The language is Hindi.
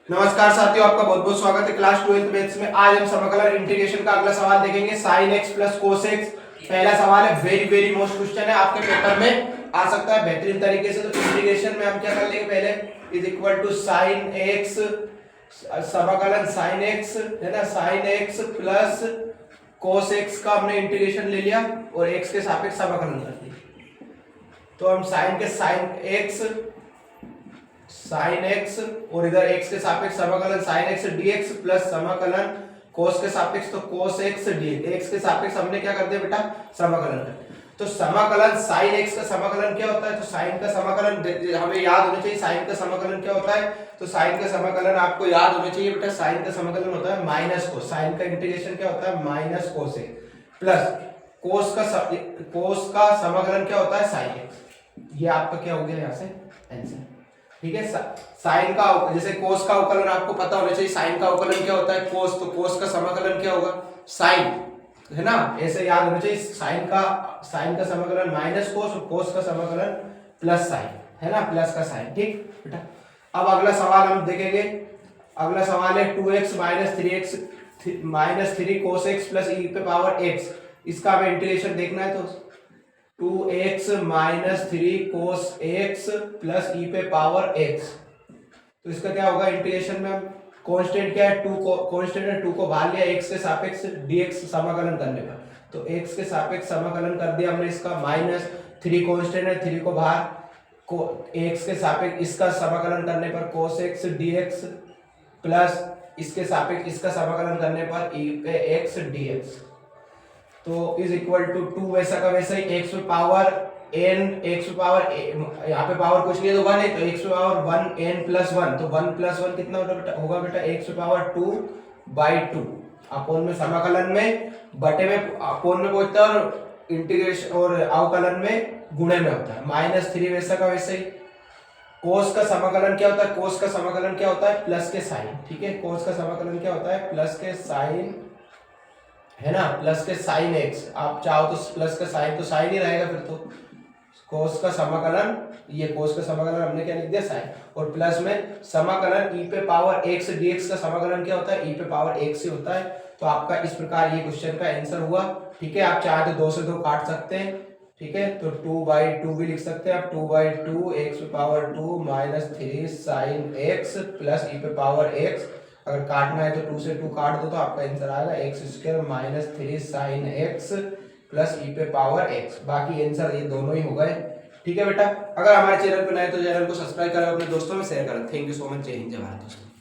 नमस्कार साथियों, आपका बहुत बहुत स्वागत है क्लास 12th मैथ्स में। आज हम समाकलन इंटीग्रेशन का अगला सवाल देखेंगे, sin x plus cos x। पहला सवाल है, वेरी वेरी मोस्ट क्वेश्चन है, आपके पेपर में आ सकता है बेहतरीन तरीके से। तो इंटीग्रेशन में हम क्या कर लेंगे, पहले is equal to sin x, समाकलन sin x है ना, sin x plus cos x का हमने इंटीग्रेशन ले लिया और x के सापेक्ष समाकलन कर दिया। तो हम sin के sin x और इधर x के सापेक्ष समाकलन sin x dx प्लस समाकलन cos के सापेक्ष तो cos x dx। x के सापेक्ष हमने क्या कर दिया बेटा, समाकलन कर दिया। तो समाकलन sin x का समाकलन क्या होता है, तो sin का समाकलन हमें याद होना चाहिए। sin का समाकलन क्या होता है, तो sin का समाकलन आपको याद होना चाहिए बेटा। sin का समाकलन होता है माइनस cos, sin का इंटीग्रेशन क्या होता है minus cos x plus cos का समाकलन क्या होता है sin x। ये आपका क्या हो गया यहाँ से आंसर, ठीक है। साइन का जैसे कोस का अवकलन आपको पता होना चाहिए, साइन का अवकलन क्या होता है कोस, तो कोस का समाकलन क्या होगा साइन, है ना, ऐसे याद होना चाहिए। साइन का समाकलन माइनस कोस और कोस का समाकलन प्लस साइन, है ना, प्लस का साइन, ठीक बेटा। अब अगला सवाल हम देखेंगे। अगला सवाल है 2x minus 3 cos x plus e पे पावर x। इसका हमें इंटीग्रेशन देखना है, तो 2x minus 3 cos x plus e पे पावर x। तो इसका क्या होगा इंटीग्रेशन में, कांस्टेंट क्या है 2 को, कांस्टेंट है 2 को बाहर लिया, x के सापेक्ष dx समाकलन करने पर, तो x के सापेक्ष समाकलन कर दिया हमने इसका। माइनस 3 कांस्टेंट है, 3 को बाहर, को x के सापेक्ष इसका समाकलन करने पर cos x dx प्लस इसके सापेक्ष इसका समाकलन करने पर e पे x dx। तो इज इक्वल टू 2 वैसा का वैसा ही, x पे पावर n, x पे पावर यहाँ पे पावर कुछ नहीं है तो 1 है, तो x पे पावर 1 n प्लस 1, तो 1 प्लस 1 कितना होगा बेटा x पे पावर 2/2। अपोन में समाकलन में, बटे में अपोन में पहुंचता है और इंटीग्रेशन और अवकलन में गुणे में होता है। माइनस 3 वैसा का वैसे ही। कोस का समाकलन क्या होता है, कोस का समाकलन क्या होता है प्लस के साइन, ठीक है। कोस का समाकलन क्या होता है प्लस के साइन, है ना, प्लस के साइन x। आप चाहो तो प्लस का साइन तो साइन ही रहेगा फिर तो। कोस का समाकलन, ये कोस का समाकलन हमने क्या लिख दिया साइन, और प्लस में समाकलन e पे पावर x dx का समाकलन क्या होता है e पे पावर x ही होता है। तो आपका इस प्रकार ये क्वेश्चन का आंसर हुआ, ठीक है। आप चाहे तो 2 से 2 काट सकते हैं, ठीक है, तो 2/2 भी लिख सकते हैं आप। 2/2 x पे power 2 minus 3 sine x plus e पे पावर x। अगर काटना है तो 2 से 2 काट दो, तो आपका आंसर आएगा x² minus 3 sine x plus e पे पावर x। बाकी आंसर ये दोनों ही हो गए, ठीक है बेटा। अगर हमारे चैनल पर नए तो चैनल को सब्सक्राइब करें, अपने दोस्तों में शेयर करें। Thank you so much. जय हिंद, जय भारत दोस्तों।